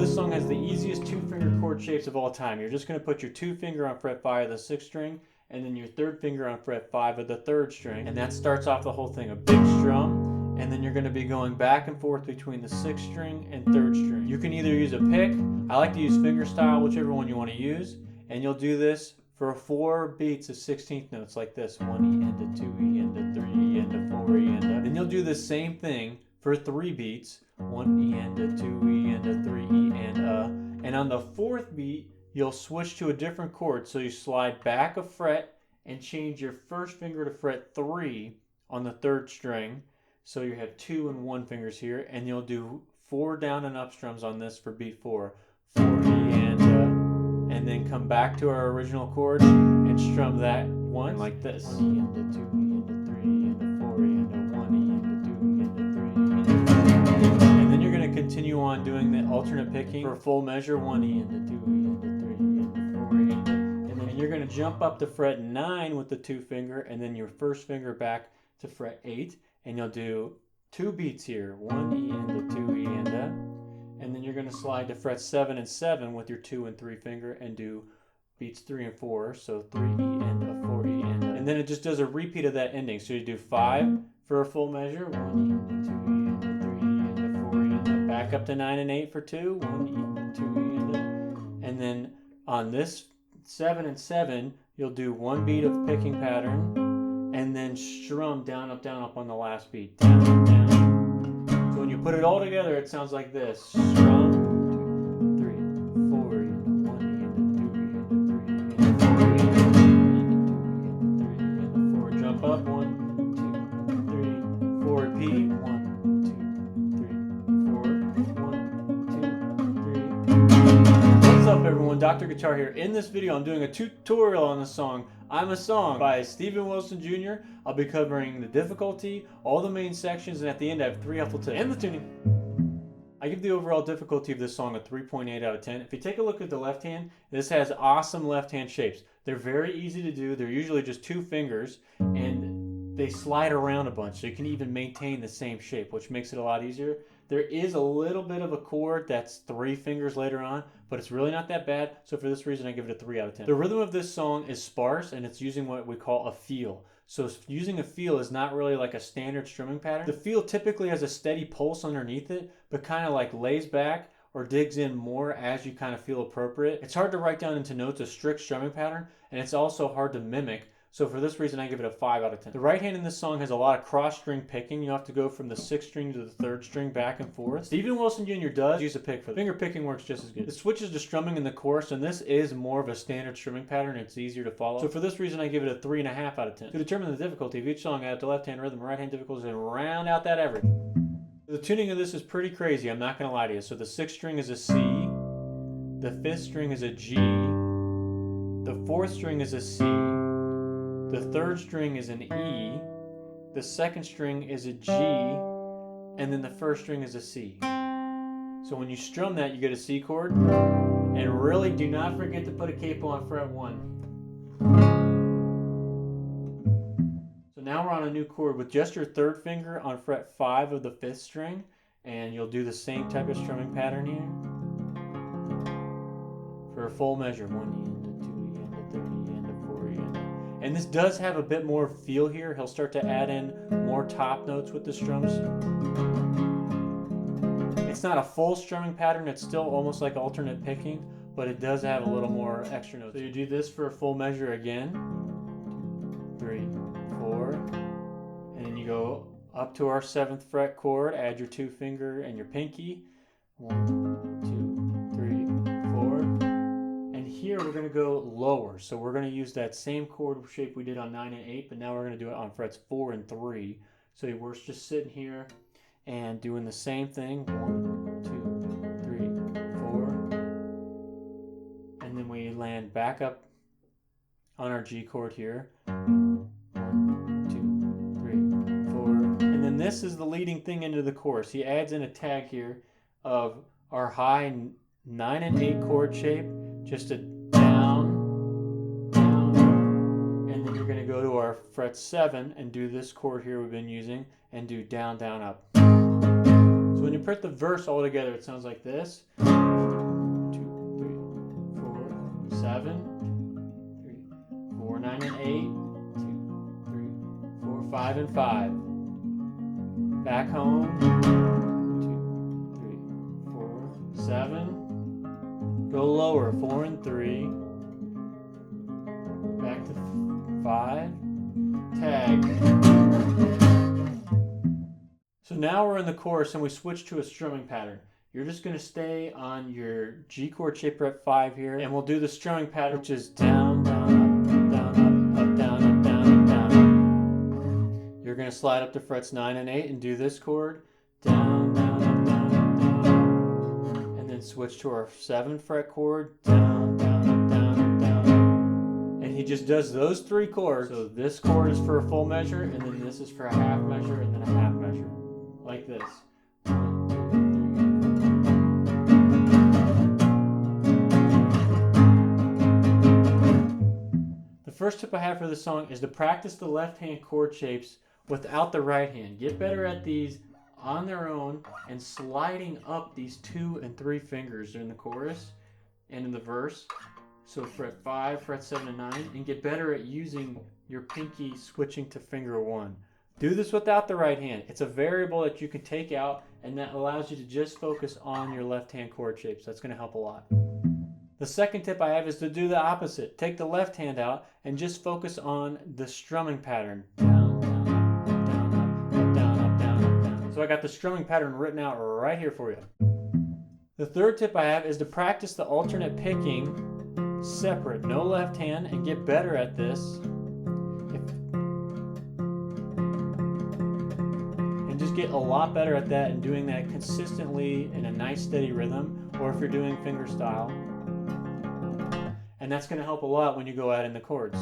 this song has the easiest 2-finger chord shapes of all time. You're just going to put your 2 finger on fret 5 of the 6th string, and then your 3rd finger on fret 5 of the 3rd string, and that starts off the whole thing, a big strum, and then you're going to be going back and forth between the 6th string and 3rd string. You can either use a pick, I like to use finger style, whichever one you want to use, and you'll do this for 4 beats of 16th notes like this, 1 E and a 2 E and a 3 E and a 4 E and a. Then you'll do the same thing for 3 beats, 1 E and a 2 E and a 3 E and a. And on the 4th beat, you'll switch to a different chord. So you slide back a fret and change your 1st finger to fret 3 on the 3rd string. So you have 2 and 1 fingers here, and you'll do 4 down and up strums on this for beat 4. 4 E and a. And then come back to our original chord and strum that one like this. 1 E and a 2 E and a 3 E and a 4 E and a 1 E and a 2 E and a 3 E and a 4. And then you're going to continue on doing the alternate picking for full measure, 1 E and a 2 E and a 3 E and a 4 E and a. And then you're going to jump up to fret 9 with the 2 finger, and then your 1st finger back to fret 8, and you'll do 2 beats here, 1 E and a 2 E and a. And then you're going to slide to fret 7 and 7 with your 2 and 3 finger and do beats 3 and 4, so 3 E and a, 4 E and a. And then it just does a repeat of that ending. So you do 5 for a full measure, 1 E and a 2 E and a 3 E and a 4 E and a. Back up to 9 and 8 for 2, 1 E and a 2 E and a. And then on this 7 and 7, you'll do 1 beat of picking pattern and then strum down, up on the last beat. Down, up, down. So when you put it all together, it sounds like this. Strum, 2, 3, 4, and a 1 E and a 2 E and a 3 E and a 4 E and a 2 E and a 3 E and a 4. Jump up, 1, 2, 3, 4. Repeat, 1, 2, 3, 4. 1, 2, 3. What's up, everyone? Dr. Guitar here. In this video, I'm doing a tutorial on the song I'm a Song by Steven Wilson Jr. I'll be covering the difficulty, all the main sections, and at the end I have 3 helpful tips. And the tuning. I give the overall difficulty of this song a 3.8 out of 10. If you take a look at the left hand, this has awesome left hand shapes. They're very easy to do. They're usually just 2 fingers, and they slide around a bunch, so you can even maintain the same shape, which makes it a lot easier. There is a little bit of a chord that's 3 fingers later on, but it's really not that bad, so for this reason I give it a 3 out of 10. The rhythm of this song is sparse, and it's using what we call a feel. So using a feel is not really like a standard strumming pattern. The feel typically has a steady pulse underneath it, but kind of like lays back or digs in more as you kind of feel appropriate. It's hard to write down into notes a strict strumming pattern, and it's also hard to mimic. So for this reason, I give it a 5 out of 10. The right hand in this song has a lot of cross string picking. You have to go from the 6th string to the 3rd string back and forth. Steven Wilson Jr. does use a pick for this. Finger picking works just as good. It switches to strumming in the chorus, and this is more of a standard strumming pattern. It's easier to follow. So for this reason, I give it a 3.5 out of 10. To determine the difficulty of each song, add the left hand rhythm, right hand difficulty, and round out that average. The tuning of this is pretty crazy, I'm not going to lie to you. So the 6th string is a C, the 5th string is a G, the 4th string is a C, the 3rd string is an E, the 2nd string is a G, and then the 1st string is a C. So when you strum that, you get a C chord. And really do not forget to put a capo on fret 1. So now we're on a new chord with just your 3rd finger on fret 5 of the 5th string, and you'll do the same type of strumming pattern here. For a full measure, 1 E and a 2 E and a 3 E and a 4 E and a. And this does have a bit more feel here. He'll start to add in more top notes with the strums. It's not a full strumming pattern. It's still almost like alternate picking, but it does have a little more extra notes. So you do this for a full measure again. 2, 3, 4. And then you go up to our 7th fret chord, add your 2 finger and your pinky. 1, 2, 3, 4. Here we're going to go lower, so we're going to use that same chord shape we did on 9 and 8, but now we're going to do it on frets 4 and 3. So we're just sitting here and doing the same thing, 1, 2, 3, 4, and then we land back up on our G chord here, 1, 2, 3, 4, and then this is the leading thing into the chorus. He adds in a tag here of our high 9 and 8 chord shape, just a down, down, and then you're going to go to our fret 7 and do this chord here we've been using and do down, down, up. So when you put the verse all together, it sounds like this. 7, 3, 4, 9, and 8, 2, 3, 4, 5, and 5. Back home, 2, 3, 4, 7. Go lower, 4 and 3. Back to 5. Tag. So now we're in the chorus and we switch to a strumming pattern. You're just going to stay on your G chord shape fret 5 here, and we'll do the strumming pattern, which is down, down, up, down, up, down, up, down, up, down. You're going to slide up to frets 9 and 8 and do this chord, down, down, up, down, up, down, and then switch to our 7th fret chord, down, down, up, down, up, down. And he just does those 3 chords. So this chord is for a full measure, and then this is for a half measure, and then a half measure, like this. The first tip I have for this song is to practice the left hand chord shapes without the right hand. Get better at these on their own and sliding up these 2 and 3 fingers during the chorus and in the verse. So fret 5, fret 7 and 9, and get better at using your pinky switching to finger 1. Do this without the right hand. It's a variable that you can take out, and that allows you to just focus on your left hand chord shapes. That's going to help a lot. The second tip I have is to do the opposite. Take the left hand out and just focus on the strumming pattern. Down, down, up, down, up, down, up, down, up, down. So I got the strumming pattern written out right here for you. The third tip I have is to practice the alternate picking separate. No left hand, and get better at this. And just get a lot better at that and doing that consistently in a nice steady rhythm, or if you're doing finger style. And that's going to help a lot when you go out in the chords.